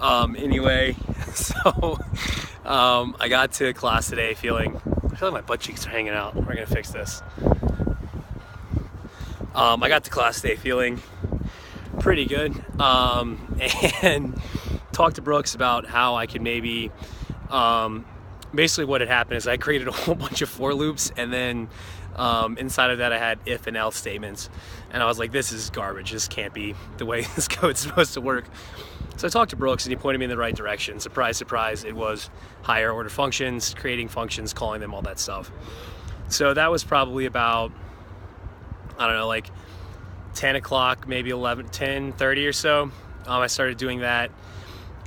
Anyway, so I got to class today I feel like my butt cheeks are hanging out. We're gonna fix this. I got to class today feeling pretty good, and talked to Brooks about how I could maybe, basically what had happened is I created a whole bunch of for loops, and then inside of that I had if and else statements, and I was like, this is garbage, this can't be the way this code's supposed to work. So I talked to Brooks and he pointed me in the right direction. Surprise, surprise, it was higher order functions, creating functions, calling them, all that stuff. So that was probably about, I don't know, like 10 o'clock, maybe 10:30 or so. I started doing that,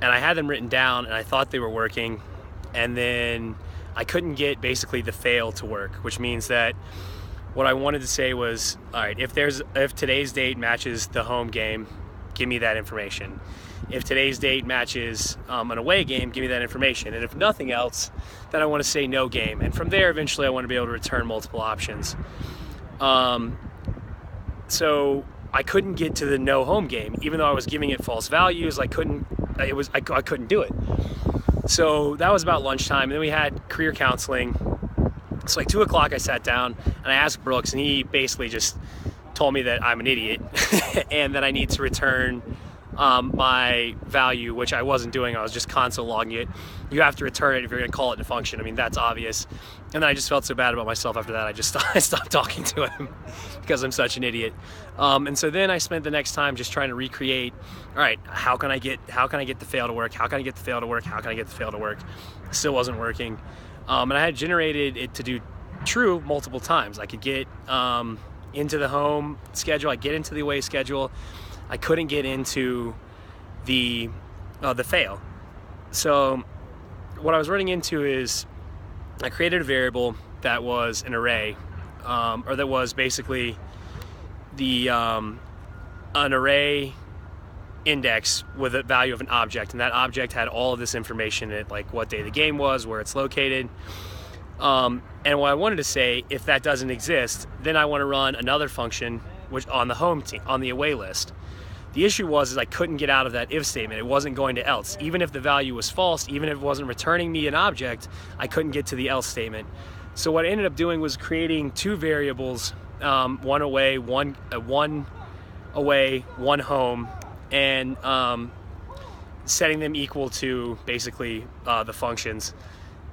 and I had them written down and I thought they were working, and then I couldn't get basically the fail to work, which means that what I wanted to say was, all right, if today's date matches the home game, give me that information. If today's date matches an away game, give me that information. And if nothing else, then I want to say no game. And from there, eventually I want to be able to return multiple options. So I couldn't get to the no home game, even though I was giving it false values. I couldn't do it. So that was about lunchtime. And then we had career counseling. So like 2 o'clock I sat down and I asked Brooks, and he basically just told me that I'm an idiot and that I need to return my value, which I wasn't doing. I was just console logging it. You have to return it if you're going to call it a function. I mean, that's obvious. And then I just felt so bad about myself after that. I stopped talking to him because I'm such an idiot. And so then I spent the next time just trying to recreate, all right, how can I get the fail to work? How can I get the fail to work? How can I get the fail to work? It still wasn't working. And I had generated it to do true multiple times. I could get into the home schedule. I get into the away schedule. I couldn't get into the fail. So what I was running into is I created a variable that was an array, or that was basically an array index with a value of an object, and that object had all of this information in it, like what day the game was, where it's located. And what I wanted to say, if that doesn't exist, then I want to run another function which on the home team, on the away list. The issue was I couldn't get out of that if statement. It wasn't going to else. Even if the value was false, even if it wasn't returning me an object, I couldn't get to the else statement. So what I ended up doing was creating two variables, one away, one home, and setting them equal to basically the functions.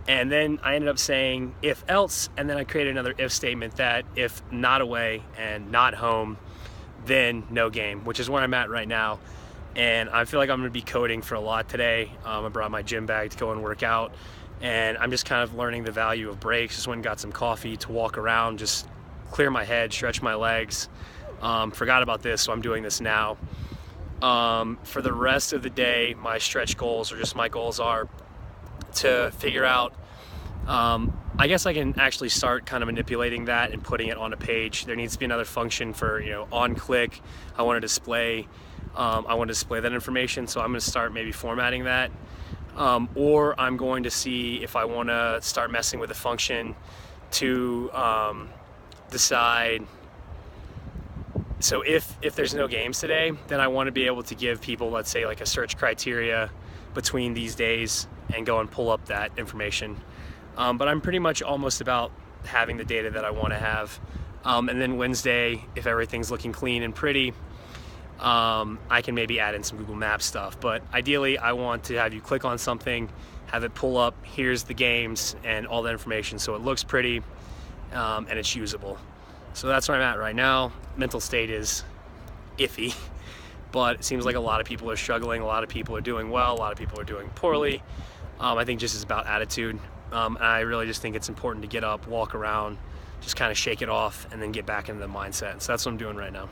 And then I ended up saying if else, and then I created another if statement that if not away and not home, then no game, which is where I'm at right now. And I feel like I'm gonna be coding for a lot today. I brought my gym bag to go and work out, and I'm just kind of learning the value of breaks. Just went and got some coffee to walk around, just clear my head, stretch my legs. Forgot about this, so I'm doing this now. For the rest of the day, my stretch goals, or just my goals, are to figure out, I guess I can actually start kind of manipulating that and putting it on a page. There needs to be another function for, on click. I want to display that information, so I'm going to start maybe formatting that. Or I'm going to see if I want to start messing with the function to decide. So if there's no games today, then I want to be able to give people, let's say, like a search criteria between these days and go and pull up that information. But I'm pretty much almost about having the data that I want to have. And then Wednesday, if everything's looking clean and pretty, I can maybe add in some Google Maps stuff. But ideally, I want to have you click on something, have it pull up, here's the games and all that information, so it looks pretty and it's usable. So that's where I'm at right now. Mental state is iffy, but it seems like a lot of people are struggling. A lot of people are doing well. A lot of people are doing poorly. I think just is about attitude. And I really just think it's important to get up, walk around, just kind of shake it off, and then get back into the mindset. So that's what I'm doing right now.